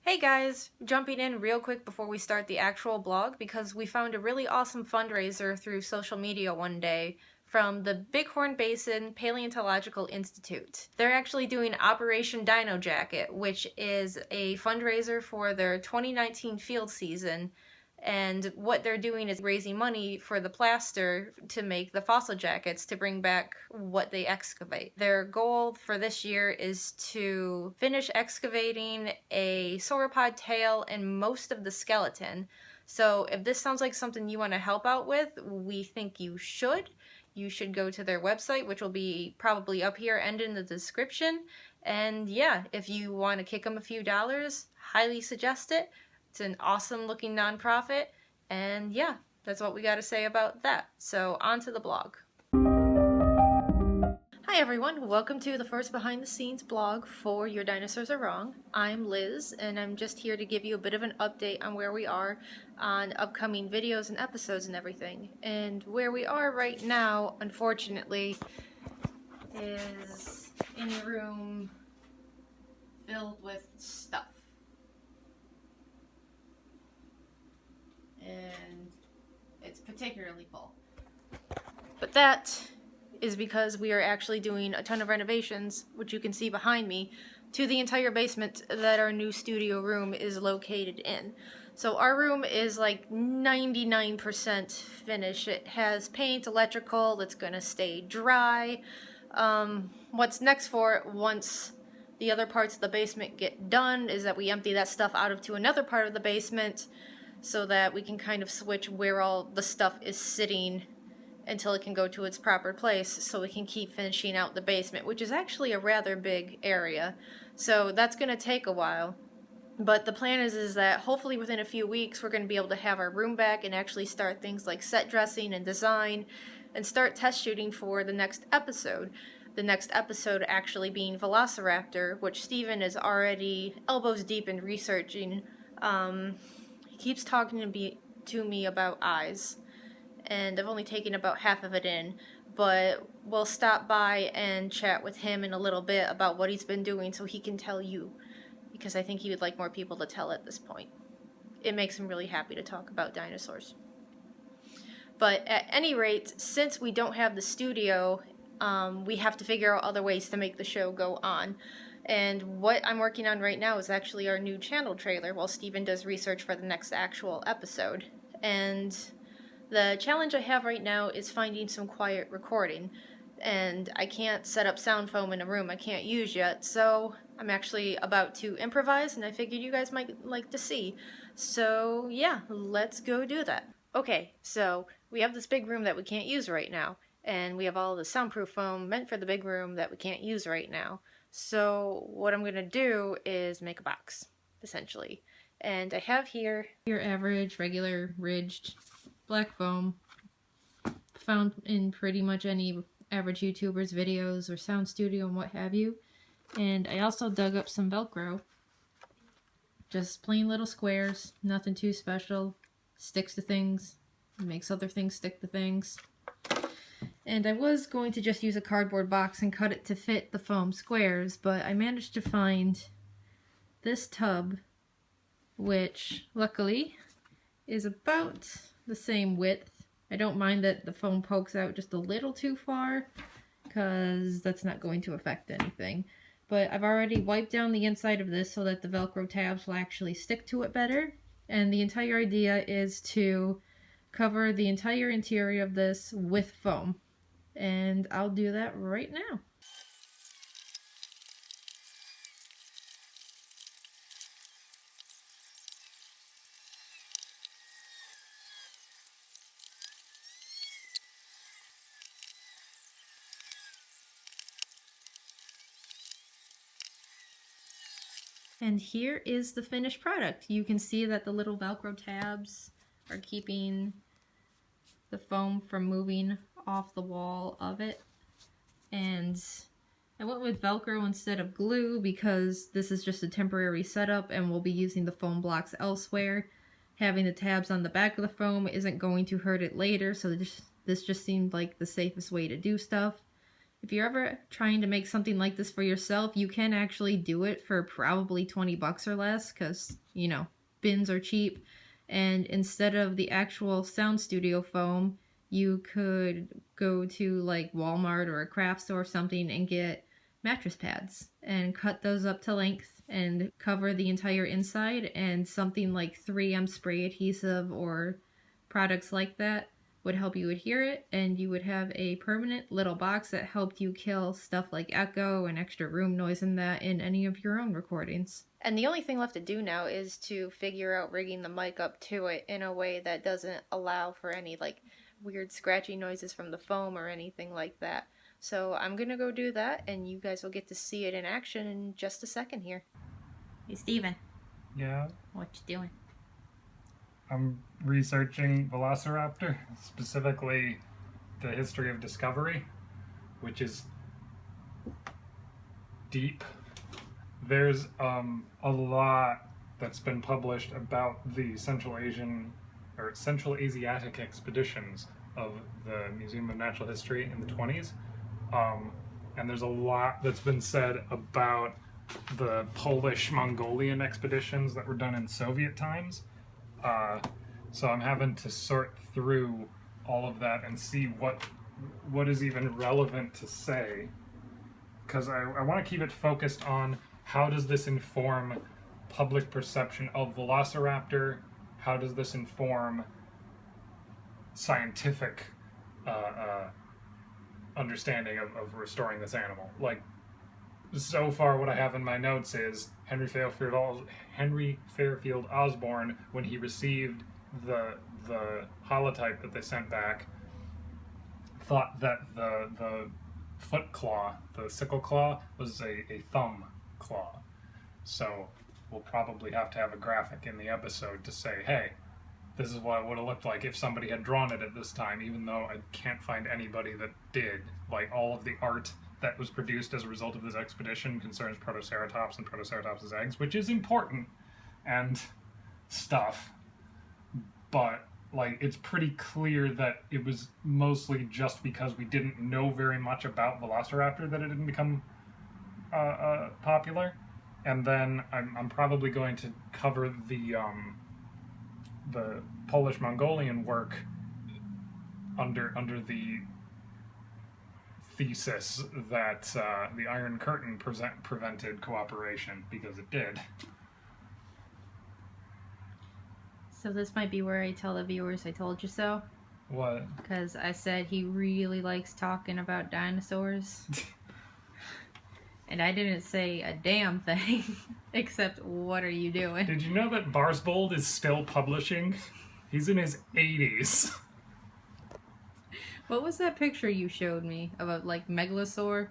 Hey guys, jumping in real quick before we start the actual blog because we found a really awesome fundraiser through social media one day from the Bighorn Basin Paleontological Institute. They're actually doing Operation Dino Jacket, which is a fundraiser for their 2019 field season. And what they're doing is raising money for the plaster to make the fossil jackets to bring back what they excavate. Their goal for this year is to finish excavating a sauropod tail and most of the skeleton. So if this sounds like something you want to help out with, we think you should. You should go to their website, which will be probably up here and in the description. And yeah, if you want to kick them a few dollars, highly suggest it. It's an awesome looking nonprofit, and yeah, that's what we got to say about that. So on to the blog. Hi everyone, welcome to the first behind the scenes blog for Your Dinosaurs Are Wrong. I'm Liz, and I'm just here to give you a bit of an update on where we are on upcoming videos and episodes and everything. And where we are right now, unfortunately, is in a room filled with stuff. And it's particularly full. But that is because we are actually doing a ton of renovations, which you can see behind me, to the entire basement that our new studio room is located in. So our room is like 99% finished. It has paint, electrical, that's gonna stay dry. What's next for it once the other parts of the basement get done is that we empty that stuff out to another part of the basement, so that we can kind of switch where all the stuff is sitting until it can go to its proper place, so we can keep finishing out the basement, which is actually a rather big area. So that's going to take a while. But the plan is that hopefully within a few weeks we're going to be able to have our room back and actually start things like set dressing and design and start test shooting for the next episode. The next episode actually being Velociraptor, which Steven is already elbows deep in researching. Keeps talking to me about eyes, and I've only taken about half of it in, but we'll stop by and chat with him in a little bit about what he's been doing so he can tell you, because I think he would like more people to tell at this point. It makes him really happy to talk about dinosaurs. But at any rate, since we don't have the studio, we have to figure out other ways to make the show go on. And what I'm working on right now is actually our new channel trailer while Steven does research for the next actual episode. And the challenge I have right now is finding some quiet recording. And I can't set up sound foam in a room I can't use yet, so I'm actually about to improvise, and I figured you guys might like to see. So yeah, let's go do that. Okay, so we have this big room that we can't use right now, and we have all the soundproof foam meant for the big room that we can't use right now. So what I'm going to do is make a box, essentially. And I have here your average, regular, ridged, black foam, found in pretty much any average YouTuber's videos or sound studio and what have you. And I also dug up some Velcro. Just plain little squares, nothing too special. Sticks to things, makes other things stick to things. And I was going to just use a cardboard box and cut it to fit the foam squares, but I managed to find this tub, which luckily is about the same width. I don't mind that the foam pokes out just a little too far, because that's not going to affect anything. But I've already wiped down the inside of this so that the Velcro tabs will actually stick to it better. And the entire idea is to cover the entire interior of this with foam. And I'll do that right now. And here is the finished product. You can see that the little Velcro tabs are keeping the foam from moving off the wall of it. And I went with Velcro instead of glue because this is just a temporary setup and we'll be using the foam blocks elsewhere. Having the tabs on the back of the foam isn't going to hurt it later, so this just seemed like the safest way to do stuff. if you're ever trying to make something like this for yourself, you can actually do it for probably $20 or less, because, you know, bins are cheap. And instead of the actual sound studio foam, you could go to like Walmart or a craft store or something and get mattress pads and cut those up to length and cover the entire inside, and something like 3M spray adhesive or products like that would help you adhere it, and you would have a permanent little box that helped you kill stuff like echo and extra room noise in any of your own recordings. And the only thing left to do now is to figure out rigging the mic up to it in a way that doesn't allow for any like weird scratchy noises from the foam or anything like that. So I'm gonna go do that, and you guys will get to see it in action in just a second here. Hey Steven. Yeah? What you doing? I'm researching Velociraptor, specifically the history of discovery, which is deep. There's a lot that's been published about the Central Asiatic expeditions of the Museum of Natural History in the 20s. And there's a lot that's been said about the Polish-Mongolian expeditions that were done in Soviet times. So I'm having to sort through all of that and see what is even relevant to say, because I want to keep it focused on how does this inform public perception of Velociraptor, how does this inform scientific understanding of restoring this animal. Like, so far what I have in my notes is Henry Fairfield Osborn, when he received the holotype that they sent back, thought that the foot claw, the sickle claw, was a thumb claw. So we'll probably have to have a graphic in the episode to say, hey, this is what it would have looked like if somebody had drawn it at this time, even though I can't find anybody that did. Like, all of the art that was produced as a result of this expedition concerns Protoceratops and Protoceratops's eggs, which is important and stuff, but like, it's pretty clear that it was mostly just because we didn't know very much about Velociraptor that it didn't become popular. And then I'm probably going to cover the Polish-Mongolian work under the thesis that the Iron Curtain prevented cooperation, because it did. So this might be where I tell the viewers I told you so. What? Because I said he really likes talking about dinosaurs. And I didn't say a damn thing, except what are you doing? Did you know that Barsbold is still publishing? He's in his 80s. What was that picture you showed me about, like, Megalosaur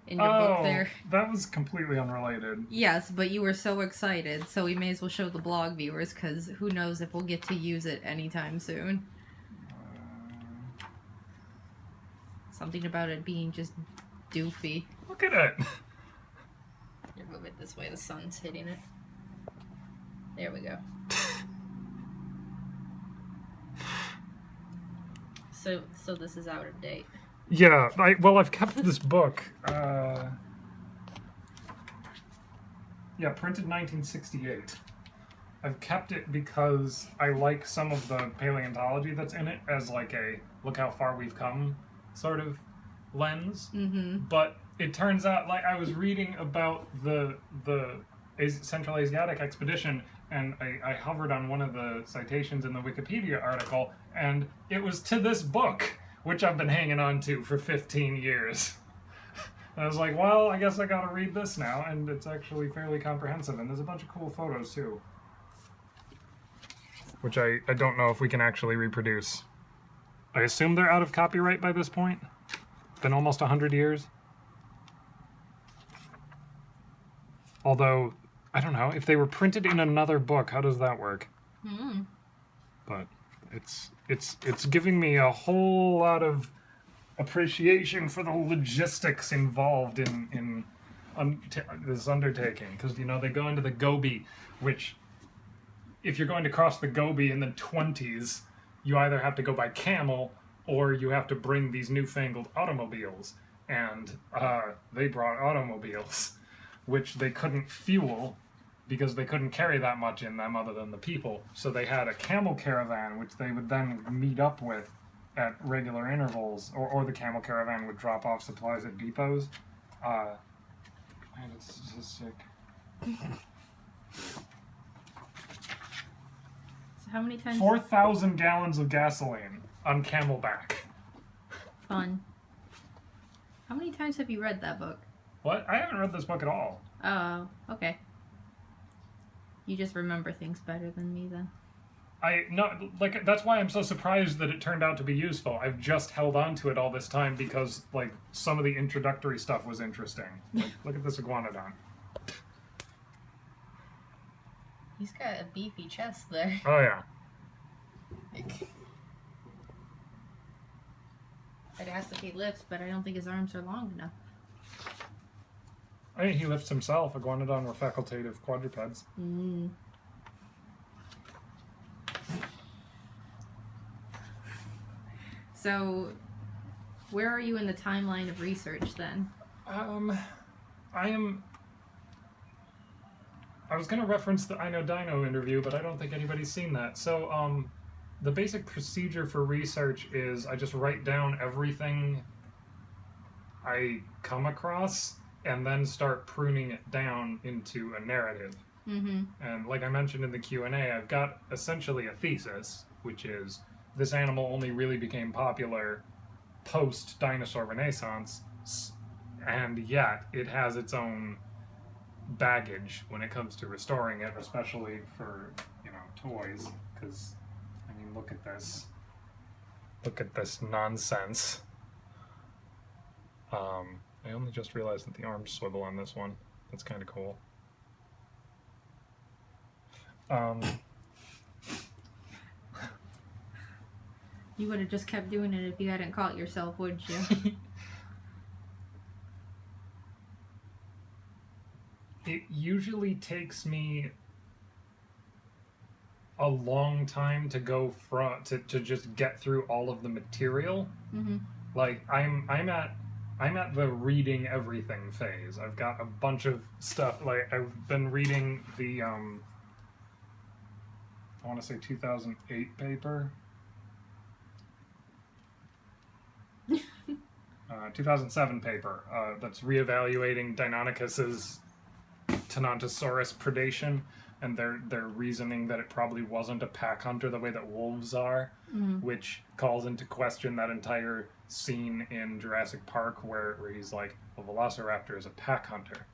in your book there? That was completely unrelated. Yes, but you were so excited, so we may as well show the blog viewers, because who knows if we'll get to use it anytime soon. Something about it being just doofy. Look at it! Here, move it this way, the sun's hitting it. There we go. So this is out of date. Yeah, I've kept this book. Yeah, printed 1968. I've kept it because I like some of the paleontology that's in it as like a look how far we've come sort of lens. Mm-hmm. But it turns out, like, I was reading about the Central Asiatic expedition, and I hovered on one of the citations in the Wikipedia article, and it was to this book, which I've been hanging on to for 15 years. And I was like, well, I guess I gotta read this now, and it's actually fairly comprehensive, and there's a bunch of cool photos, too. Which I don't know if we can actually reproduce. I assume they're out of copyright by this point? Been almost 100 years? Although, I don't know, if they were printed in another book, how does that work? Mm. But it's giving me a whole lot of appreciation for the logistics involved in this undertaking. Because, you know, they go into the Gobi, which, if you're going to cross the Gobi in the 20s, you either have to go by camel or you have to bring these newfangled automobiles. and they brought automobiles, which they couldn't fuel because they couldn't carry that much in them other than the people. So they had a camel caravan, which they would then meet up with at regular intervals, or the camel caravan would drop off supplies at depots. Man, it's just sick. So how many times? 4,000 gallons of gasoline on camelback. Fun. How many times have you read that book? What? I haven't read this book at all. Oh, okay. You just remember things better than me then. That's why I'm so surprised that it turned out to be useful. I've just held on to it all this time because, like, some of the introductory stuff was interesting. Like, look at this iguanodon. He's got a beefy chest there. Oh, yeah. I'd ask if he lifts, but I don't think his arms are long enough. I mean, he lifts himself. Iguanodon were facultative quadrupeds. Mm. So, where are you in the timeline of research then? I was going to reference the I Know Dino interview, but I don't think anybody's seen that. So, the basic procedure for research is I just write down everything I come across and then start pruning it down into a narrative. Mm-hmm. And like I mentioned in the Q&A, I've got essentially a thesis, which is this animal only really became popular post-dinosaur renaissance, and yet it has its own baggage when it comes to restoring it, especially for, toys, because, I mean, look at this. Look at this nonsense. I only just realized that the arms swivel on this one. That's kind of cool. You would have just kept doing it if you hadn't caught yourself, would you? It usually takes me a long time to go to just get through all of the material. Mm-hmm. Like I'm at the reading everything phase. I've got a bunch of stuff. Like I've been reading the I want to say 2008 paper. 2007 paper that's reevaluating Deinonychus's Tenontosaurus predation, and their reasoning that it probably wasn't a pack hunter the way that wolves are, which calls into question that entire scene in Jurassic Park where he's like, a velociraptor is a pack hunter.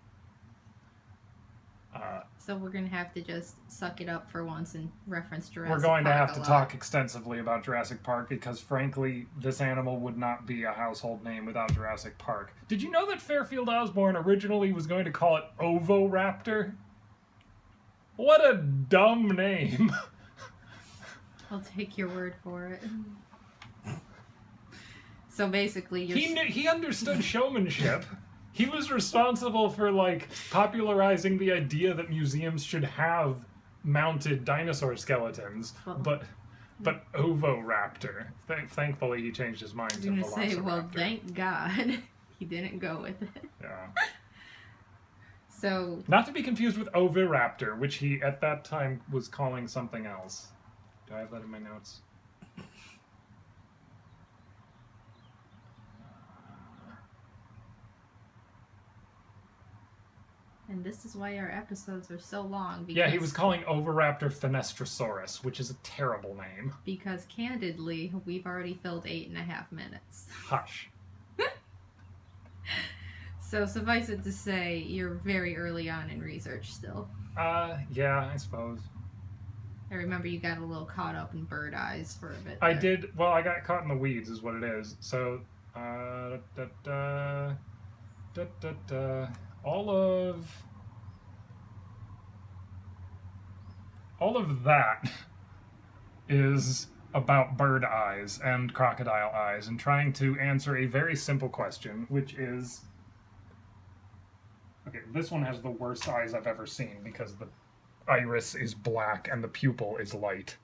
So we're going to have to just suck it up for once and reference Jurassic Park. We're going to have to talk extensively about Jurassic Park because, frankly, this animal would not be a household name without Jurassic Park. Did you know that Fairfield Osborne originally was going to call it Ovoraptor? What a dumb name. I'll take your word for it. So basically, he understood showmanship. He was responsible for, popularizing the idea that museums should have mounted dinosaur skeletons, but Ovoraptor. Thankfully, he changed his mind to Velociraptor. I was going to say, well, thank God he didn't go with it. Yeah. So... Not to be confused with Oviraptor, which he, at that time, was calling something else. Do I have that in my notes? And this is why our episodes are so long. Because, yeah, he was calling Oviraptor Fenestrosaurus, which is a terrible name. Because, candidly, we've already filled 8.5 minutes. Hush. So, suffice it to say, you're very early on in research still. Yeah, I suppose. I remember you got a little caught up in bird eyes for a bit. I did. Well, I got caught in the weeds, is what it is. So, all of that is about bird eyes and crocodile eyes and trying to answer a very simple question, which is, okay, this one has the worst eyes I've ever seen because the iris is black and the pupil is light.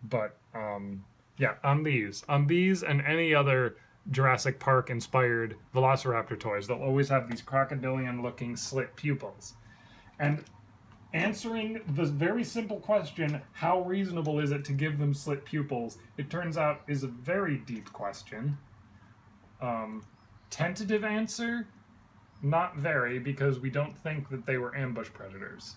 But, yeah, on these and any other Jurassic Park inspired Velociraptor toys. They'll always have these crocodilian looking slit pupils. And answering the very simple question, how reasonable is it to give them slit pupils, it turns out is a very deep question. Tentative answer, not very, because we don't think that they were ambush predators.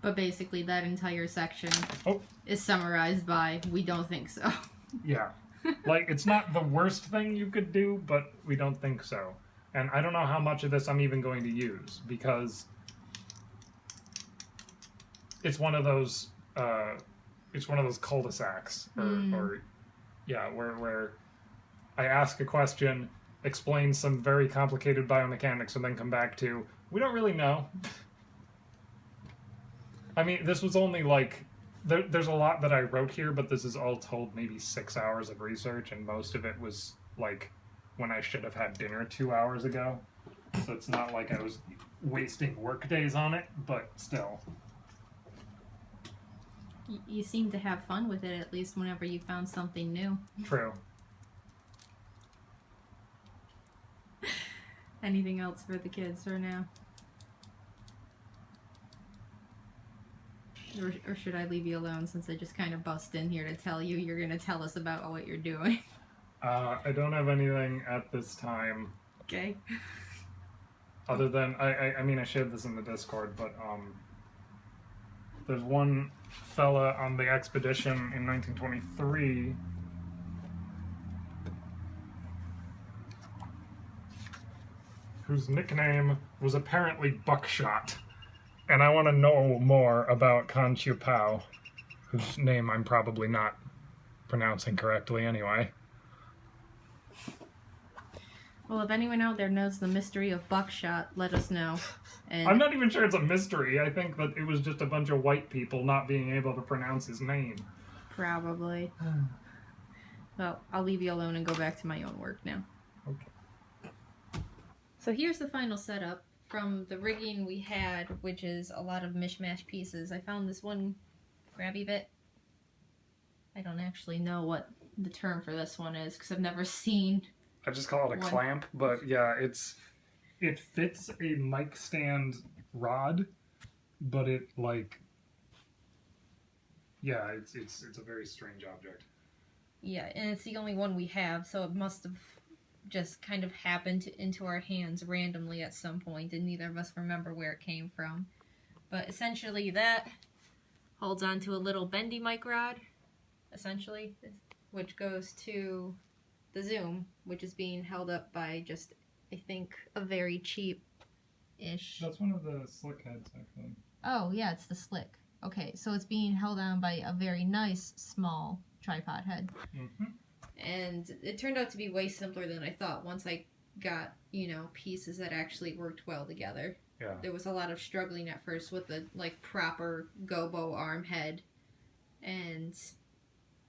But basically that entire section Oh. is summarized by, we don't think so. Yeah. Like, it's not the worst thing you could do, but we don't think so. And I don't know how much of this I'm even going to use, because it's one of those cul-de-sacs, or yeah, where I ask a question, explain some very complicated biomechanics, and then come back to, we don't really know. I mean, this was only like, there's a lot that I wrote here, but this is all told maybe 6 hours of research, and most of it was like when I should have had dinner 2 hours ago. So it's not like I was wasting work days on it, but still. You seem to have fun with it, at least whenever you found something new. True. Anything else for the kids for now? Or should I leave you alone since I just kind of bust in here to tell you you're going to tell us about what you're doing? I don't have anything at this time. Okay. Other than, I mean, I shared this in the Discord, but there's one fella on the expedition in 1923 whose nickname was apparently Buckshot. And I want to know more about Kan Chiu Pao, whose name I'm probably not pronouncing correctly anyway. Well, if anyone out there knows the mystery of Buckshot, let us know. And I'm not even sure it's a mystery. I think that it was just a bunch of white people not being able to pronounce his name. Probably. Well, I'll leave you alone and go back to my own work now. Okay. So here's the final setup from the rigging we had, which is a lot of mishmash pieces. I found this one grabby bit. I don't actually know what the term for this one is because I've never seen. I just call it a clamp, but yeah, it fits a mic stand rod, but it like, yeah, it's a very strange object. Yeah, and it's the only one we have, so it must have just kind of happened into our hands randomly at some point, and neither of us remember where it came from. But essentially that holds onto a little bendy mic rod, essentially, which goes to the zoom, which is being held up by just, I think, a very cheap-ish... That's one of the slick heads, actually. Oh, yeah, it's the slick. Okay, so it's being held on by a very nice, small tripod head. Mm-hmm. And it turned out to be way simpler than I thought once I got, pieces that actually worked well together. Yeah. There was a lot of struggling at first with the, proper gobo arm head and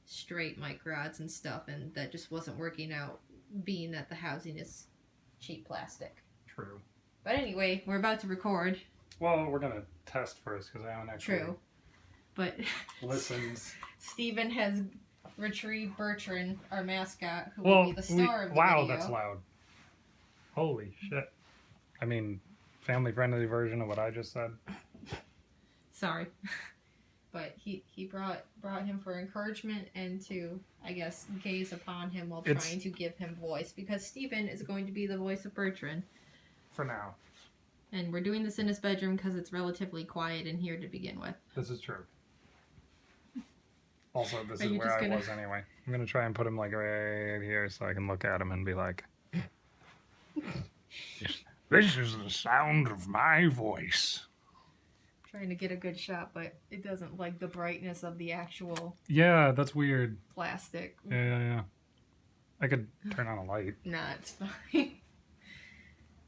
straight mic rods and stuff, and that just wasn't working out, being that the housing is cheap plastic. True. But anyway, we're about to record. Well, we're going to test first, because I haven't actually True. But listened. Steven has retrieved Bertrand, our mascot, who will be the star of the wow, video. that's loud. Holy shit. I mean, family-friendly version of what I just said. Sorry. But he brought him for encouragement and to, I guess, gaze upon him while trying to give him voice. Because Steven is going to be the voice of Bertrand. For now. And we're doing this in his bedroom because it's relatively quiet in here to begin with. This is true. Also, this Are is you where just I gonna- was anyway. I'm going to try and put him, right here so I can look at him and be like... This is the sound of my voice. Trying to get a good shot, but it doesn't like the brightness of the actual Yeah, that's weird. plastic. Yeah. I could turn on a light. Nah, it's fine.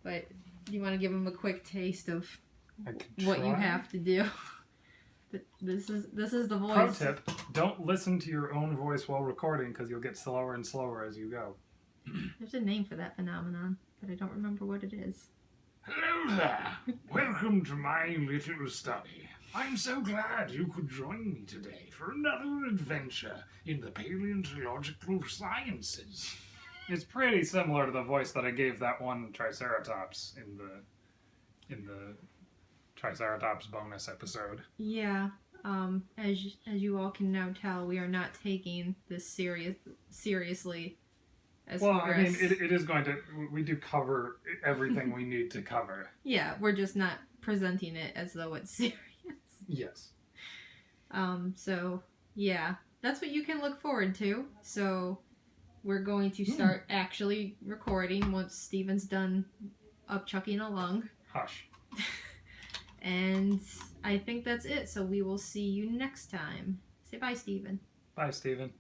But you want to give him a quick taste of I could what you try. have to do. This is the Pro voice. tip, don't listen to your own voice while recording because you'll get slower and slower as you go. There's a name for that phenomenon, but I don't remember what it is. Hello there. Welcome to my little study. I'm so glad you could join me today for another adventure in the paleontological sciences. It's pretty similar to the voice that I gave that one Triceratops in the Triceratops bonus episode. Yeah. As you all can now tell, we are not taking this seriously. As Well, far I mean, as it is going to. We do cover everything we need to cover. yeah, we're just not presenting it as though it's serious. Yes. So yeah, that's what you can look forward to. So we're going to start actually recording once Steven's done upchucking along. Hush. And I think that's it. So we will see you next time. Say bye, Steven. Bye, Steven.